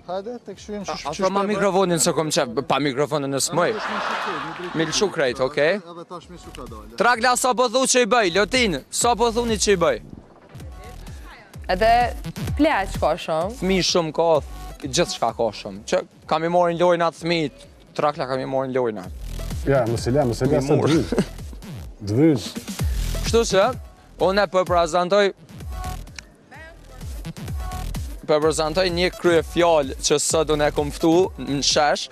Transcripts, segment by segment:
Hajde, të këshujem që shqysh. Afro ma mikrofonin se kom qef, pa mikrofonin në smoj. Milshu krejt, okej? Edhe tash mi shuka dole. Trakla, sa po thu që i bëj, Lotin, sa po thuni që i bëj? Edhe pleq ka shumë. Thmi shumë ka, gjithë shka ka shumë. Që kam i morin lojnat thmit, Trakla kam i morin lojnat. Ja, mëse le se dvynë. Dvynë. Kështu që, unë e përprezentoj një krye fjallë që sot unë e kom ftu në shesh.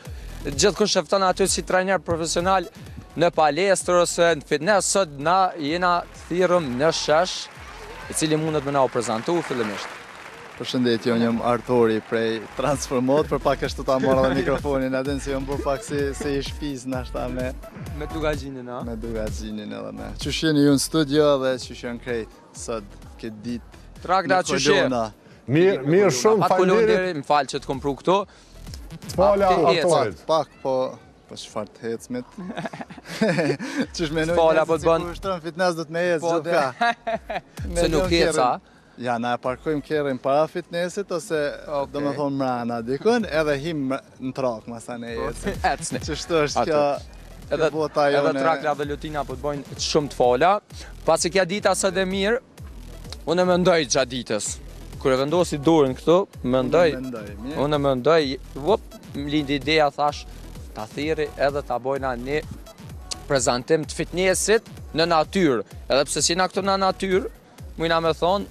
Gjithë kush e fton aty si trajner profesional në palestër ose në fitness, sot na jena thirrëm në shesh, i cili mundet me na u prezentu fillimisht. Përshëndetje, unë jam Artori prej Transformot, për pak është të ta marrë dhe mikrofonin, edhe nëse jam për pak si i shpiz në ashta me Dugagjinin, a? Me Dugagjinin edhe me. Qysh jeni ju në studio dhe qysh janë krejt sot këtë ditë. Trakla qysh je? Mirë shumë, falenderit. Më falë që të kom pru këtu. Të fala Artorit. Pak, po çfarë të hecmit. Qysh menoj fala po të bën. Kur shtron fitness do të më ecë gjithka. Se nuk heca. Ja, na e parkojmë kerrin para fitnessit ose do më thonë mrana dikun, edhe him në trak masane ecë. Ecni. Ç'është është kjo? Edhe Trakla dhe Lutina po të bojnë shumë të fala. Pasi kja dita së dhe mirë, unë e mendoj gjatë ditës. Kër e vendosi dorën këtu, unë e mendoj, më lindi ideja, thash, ta thiri edhe ta bojna një prezentim të fitnessit në natyrë. Edhe pse si na këtu në natyrë, mujna me thonë,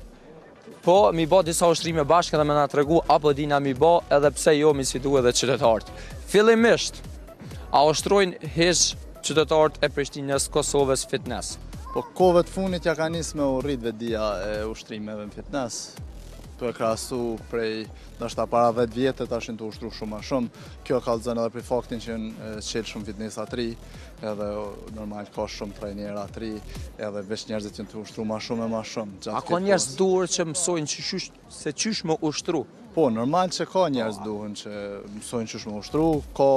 po mi bo disa ushtrime bashkë edhe me na tregu, apo dina mi bo edhe pse jo mi sfidu edhe qytetarët. Fillimisht, a ushtrojnë hish qytetarët e Prishtinës, Kosovës fitness? Po kohëve të funit ja ka nisë me u rrit vedia e ushtrimeve në fitness. Të e krasu prej, nështë para 10 vjetë, ta shenë të ushtru shumë ma shumë. Kjo ka lëzën edhe për faktin që në qelë shumë fitnessa të ri, edhe normal ka shumë trajnera të ri, edhe veç njerëzit që në të ushtru ma shumë e ma shumë. A ka njerëz duhur që mësojnë se qysh më ushtru? Po, normal që ka njerëz duhen që mësojnë qysh më ushtru, ka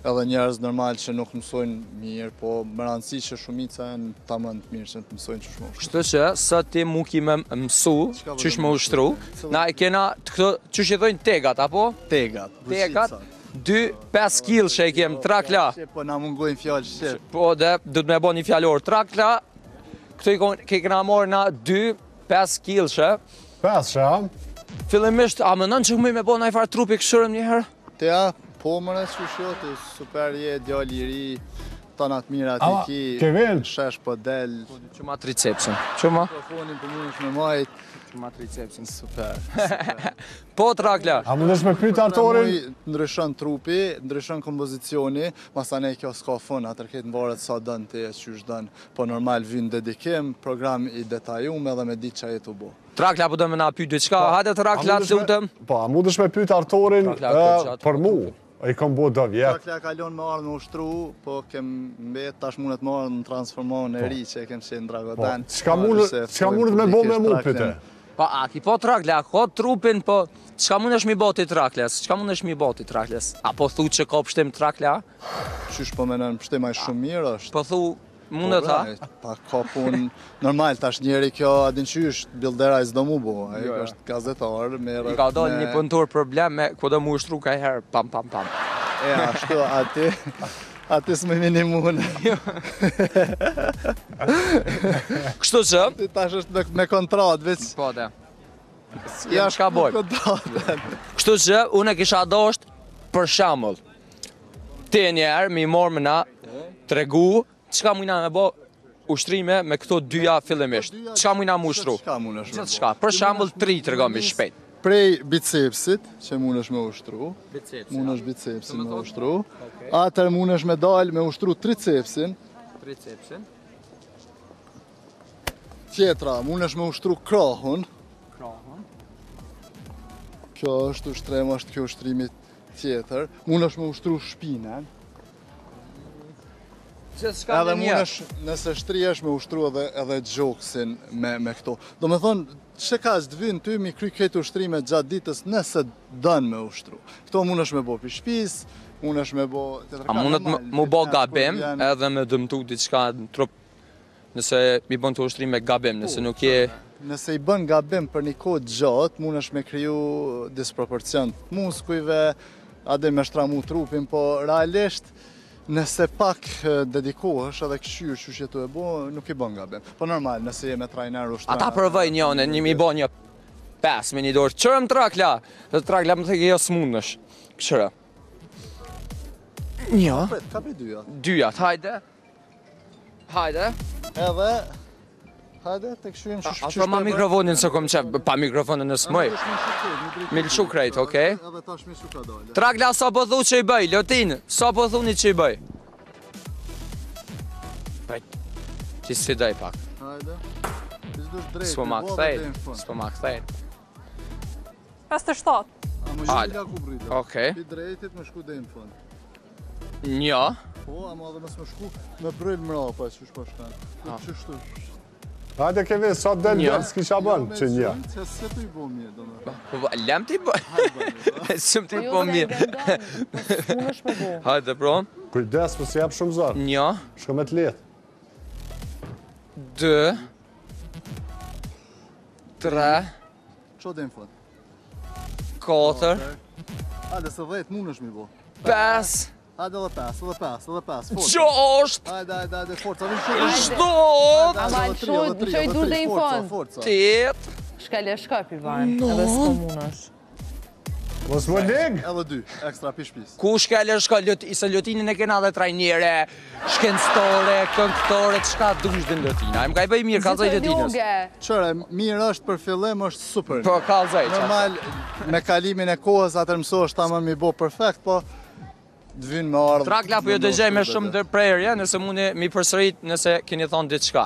edhe njerëz normal që nuk mësojnë mirë, po më rëndësi që shumica janë tamam të mirë që të mësojnë qysh më ushtru. Kështu që, sa ti mu ki me mësu qysh më ushtru, na e kena të këto, qysh i dhojnë tegat, apo? Tegat, 2-5 kg që i kemë, Trakla. Po na mungojnë fjallë shqip. Po dhe, du të me bo një fjallor, Trakla, këto i kena morë na 2-5 kg që. 5 që, Fillimisht, a mënon që këmë me bo në i farë trupi këshërëm njëherë? Teja, po mëre që shjotë, super je, djali i ri, tanat mira ti ki, shesh po del. Që ma tricepsin, që ma? Mikrofonin për mund është me majt. Që ma tricepsin, super. Po, Trakla. A mund është me pyet Artorin? Ndryshon trupi, ndryshon kompozicioni, masane kjo s'ka fun, atër këtë në varet sa dënë ti e qysh dënë. Po normal vynë dedikim, program i detajum edhe me ditë që jetu bo. Trakla, po do me na pyet diçka, hajde Trakla të lutëm. Po, a mund është me pyet Artorin për mu? I kom bo do vjetë. Trakla kalon me ardhë me ushtru, po kem mbet tash mundet me ardhë në transformohën e ri që kem qenë Dragodan. Qka mundet me bo me mu pëte? Pa, a ki po Trakla, ko trupin, po qka mund është mi boti Trakles? Qka mund është mi boti Trakles? A po thu që ka pështim Trakla? Qysh po menën pështim a shumë mirë është? Po thu, mundet ha? Pa ka pun, normal, tash njeri kjo adin qysh, bildera i zdo mu bo, ajo është gazetar, I ka do një pëntur problem me ku do mu ushtru ka herë, pam. E, ashtu, ati s'me minimun. Kështu që? Tash është me kontrat, veç. Po, dhe. Ja shka boj. Kështu që, unë e kisha dosht për shambull. Ti njerë, mi morë më na, tregu, qka mujna me bo ushtrime me këto dyja fillimisht? Qka mujna mu ushtru? Gjithë shka. Për shambull 3 të regami shpejt. Prej bicepsit, që mund është me ushtru. Mund është bicepsin me ushtru. Atër mund është me dalë me ushtru tricepsin. Tjetra, mund është me ushtru krahun. Kjo është ushtrim, është kjo ushtrimit tjetër. Mund është me ushtru shpinën. Edhe mund është, nëse shtri është me ushtru edhe gjoksin me këto. Do me thonë, që ka që të vynë ty mi kry këtë ushtrime gjatë ditës nëse dënë me ushtru. Këto mund është me bo për shpis, mund është me bo... A mundet mu bo gabim edhe me dëmtu diçka në trup? nëse mi bën të ushtrim me gabim, nëse nuk je... Nëse i bën gabim për një kohë gjatë, mund është me kriju disproporcion të muskujve, ade me shtramu trupin, po realisht nëse pak dedikohesh edhe këshyrë që jetu e bo, nuk i bën gabim. Po normal, nëse je me trajner ushtrim. Ata përvoj njone, një mi bo një 5 me një dorë. Qërëm trakla, dhe trakla më theke jo s'mundësh. Këshëra. Një. Ka për dyja. Dyjat, hajde. Hajde. Edhe, hajde, të këshyrim që A ma mikrofonin se kom qef, pa mikrofonin në smëj. Mi lëshu krejt, okej? Edhe tash mi shuka dole. Trakla, sa po thu që i bëj, Lotin, sa po thuni që i bëj? Bëj, që sfidoj pak. Hajde. S'po ma kthejt, s'po ma kthejt. 57. A më Hajde. gjela ku brita. Okej. Pi drejtit me shku dhe në fund. Një. Po, ama dhe mësë me shku me bryll mrapa që shpo shkanë. Qështu? Hajde Kevin, sa del Një. s'kisha bën që një. Që se të i bo mirë, do me. Po, lem t'i bëj. Sëm t'i po mirë. Unë është me bo. Hajde, bro. Kujdes, më si jep shumë zarë. Një. Shko me të letë. 2. 3. Qo dhe në fund? 4. Hajde, se 10 mund është mi bo. 5. Hajde edhe 5, edhe 5, edhe 5. Forca. 6. Hajde, forca. Vin shumë. 7. Ama lëshoj, qoj dur dhe i fond. 8. Shkallje shkap i vanë, edhe s'ko mund është. Mos më lig! Edhe 2, ekstra pish-pis. Ku shkallë shka, se Lotinin e kena dhe trajnjere, shkencëtore, këngëtore, të shka dush dhe Lotina. E më ka i bëj mirë, kalzaj Lotinës. Qëre, mirë është për fillim, është super. Po, kalzaj, qa. Normal, me kalimin e kohës, atër mësosh ta më mi bo perfekt, po dvin me ardhë. Trakla, po jo dëgjej me shumë ndërprerje, nëse mune mi përsërit nëse keni thonë ditë shka.